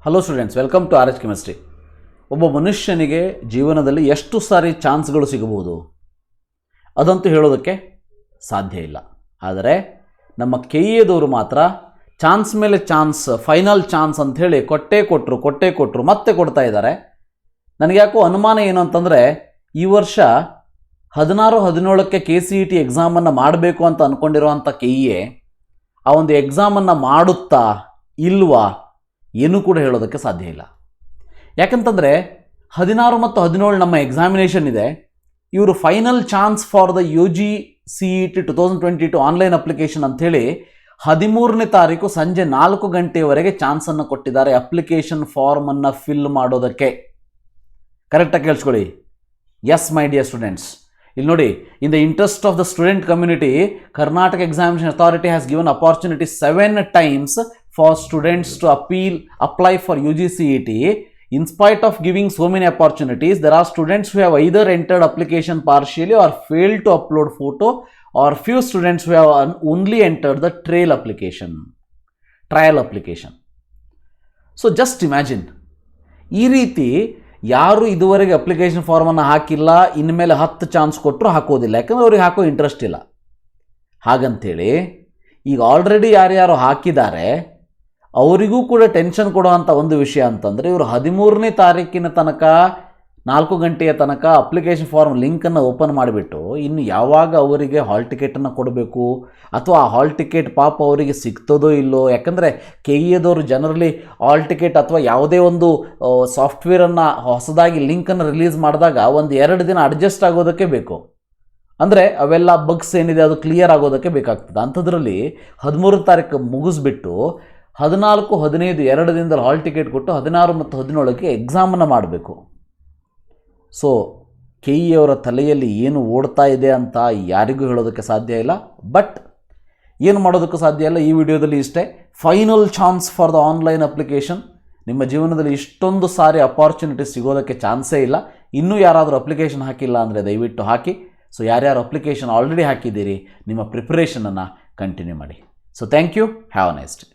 Hello students, welcome to RHchemistry. ಒಬ್ಬ ಮನುಷ್ಯನಿಗೆ ಜೀವನದಲ್ಲಿ ಎಷ್ಟು ಸಾರಿ ಚಾನ್ಸ್ಗಳು ಸಿಗಬಹುದು ಅದಂತೂ ಹೇಳೋದಕ್ಕೆ ಸಾಧ್ಯ ಇಲ್ಲ. ಆದರೆ ನಮ್ಮ KEದವರು ಮಾತ್ರ ಚಾನ್ಸ್ ಮೇಲೆ ಚಾನ್ಸ್, ಫೈನಲ್ ಚಾನ್ಸ್ ಅಂಥೇಳಿ ಕೊಟ್ಟೇ ಕೊಟ್ಟರು ಮತ್ತೆ ಕೊಡ್ತಾ ಇದ್ದಾರೆ. ನನಗೆ ಯಾಕೋ ಅನುಮಾನ ಏನು ಅಂತಂದರೆ, ಈ ವರ್ಷ 16-17ಕ್ಕೆ KCET ಎಕ್ಸಾಮನ್ನು ಮಾಡಬೇಕು ಅಂತ ಅಂದ್ಕೊಂಡಿರುವಂಥ KE ಆ ಒಂದು ಎಕ್ಸಾಮನ್ನು ಮಾಡುತ್ತಾ ಇಲ್ವಾ ಏನೂ ಕೂಡ ಹೇಳೋದಕ್ಕೆ ಸಾಧ್ಯ ಇಲ್ಲ. ಯಾಕಂತಂದರೆ 16 ಮತ್ತು 17 ನಮ್ಮ ಎಕ್ಸಾಮಿನೇಷನ್ ಇದೆ. ಇವರು final chance for the UGCET 2022 online application ಅಂಥೇಳಿ 13ನೇ ತಾರೀಕು ಸಂಜೆ 4 ಗಂಟೆಯವರೆಗೆ ಚಾನ್ಸನ್ನು ಕೊಟ್ಟಿದ್ದಾರೆ ಅಪ್ಲಿಕೇಶನ್ ಫಾರ್ಮನ್ನು ಫಿಲ್ ಮಾಡೋದಕ್ಕೆ. ಕರೆಕ್ಟಾಗಿ ಕೇಳಿಸ್ಕೊಳ್ಳಿ. ಎಸ್ ಮೈ ಡಿಯರ್ ಸ್ಟೂಡೆಂಟ್ಸ್, ಇಲ್ಲಿ ನೋಡಿ, in the interest of the student community, Karnataka examination authority has given opportunity 7 times for students to apply for UGCET. In spite of giving so many opportunities, there are students who have either entered application partially or failed to upload photo, or few students who have only entered the trial application. So just imagine, ಈ ರೀತಿ ಯಾರು ಇದುವರೆಗೆ application ಫಾರ್ಮನ್ನು ಹಾಕಿಲ್ಲ, ಇನ್ಮೇಲೆ 10 chance ಕೊಟ್ಟರು ಹಾಕೋದಿಲ್ಲ, ಯಾಕಂದರೆ ಅವ್ರಿಗೆ ಹಾಕೋ ಇಂಟ್ರೆಸ್ಟ್ ಇಲ್ಲ. ಹಾಗಂತೇಳಿ ಈಗ ಆಲ್ರೆಡಿ ಯಾರ್ಯಾರು ಹಾಕಿದ್ದಾರೆ ಅವರಿಗೂ ಕೂಡ ಟೆನ್ಷನ್ ಕೊಡುವಂಥ ಒಂದು ವಿಷಯ ಅಂತಂದರೆ, ಇವರು 13ನೇ ತಾರೀಕಿನ ತನಕ 4 ಗಂಟೆಯ ತನಕ ಅಪ್ಲಿಕೇಶನ್ ಫಾರ್ಮ್ ಲಿಂಕನ್ನು ಓಪನ್ ಮಾಡಿಬಿಟ್ಟು ಇನ್ನು ಯಾವಾಗ ಅವರಿಗೆ ಹಾಲ್ ಟಿಕೆಟನ್ನು ಕೊಡಬೇಕು ಅಥವಾ ಆ ಹಾಲ್ ಟಿಕೆಟ್ ಪಾಪ ಅವರಿಗೆ ಸಿಗ್ತದೋ ಇಲ್ಲೋ. ಯಾಕಂದರೆ KEದವರು ಜನರಲಿ ಹಾಲ್ ಟಿಕೆಟ್ ಅಥವಾ ಯಾವುದೇ ಒಂದು ಸಾಫ್ಟ್ವೇರನ್ನು ಹೊಸದಾಗಿ ಲಿಂಕನ್ನು ರಿಲೀಸ್ ಮಾಡಿದಾಗ 1-2 ದಿನ ಅಡ್ಜಸ್ಟ್ ಆಗೋದಕ್ಕೆ ಬೇಕು. ಅಂದರೆ ಅವೆಲ್ಲ ಬಗ್ಸ್ ಏನಿದೆ ಅದು ಕ್ಲಿಯರ್ ಆಗೋದಕ್ಕೆ ಬೇಕಾಗ್ತದೆ. ಅಂಥದ್ರಲ್ಲಿ 13 ತಾರೀಕು ಮುಗಿಸ್ಬಿಟ್ಟು 14, 15, 2 ದಿನದಲ್ಲಿ ಹಾಲ್ ಟಿಕೆಟ್ ಕೊಟ್ಟು 16 ಮತ್ತು 17ಕ್ಕೆ ಎಕ್ಸಾಮನ್ನು ಮಾಡಬೇಕು. ಸೊ KEಯವರ ತಲೆಯಲ್ಲಿ ಏನು ಓಡ್ತಾ ಇದೆ ಅಂತ ಯಾರಿಗೂ ಹೇಳೋದಕ್ಕೆ ಸಾಧ್ಯ ಇಲ್ಲ. ಬಟ್ ಏನು ಮಾಡೋದಕ್ಕೂ ಸಾಧ್ಯ ಇಲ್ಲ. ಈ ವಿಡಿಯೋದಲ್ಲಿ ಇಷ್ಟೇ. Final chance for the online application. ನಿಮ್ಮ ಜೀವನದಲ್ಲಿ ಇಷ್ಟೊಂದು ಸಾರಿ ಅಪಾರ್ಚುನಿಟಿ ಸಿಗೋದಕ್ಕೆ ಚಾನ್ಸೇ ಇಲ್ಲ. ಇನ್ನೂ ಯಾರಾದರೂ ಅಪ್ಲಿಕೇಶನ್ ಹಾಕಿಲ್ಲ ಅಂದರೆ ದಯವಿಟ್ಟು ಹಾಕಿ. ಸೊ ಯಾರ್ಯಾರು ಅಪ್ಲಿಕೇಶನ್ ಆಲ್ರೆಡಿ ಹಾಕಿದ್ದೀರಿ, ನಿಮ್ಮ ಪ್ರಿಪ್ರೇಷನನ್ನು ಕಂಟಿನ್ಯೂ ಮಾಡಿ. So thank you. Have a nice day.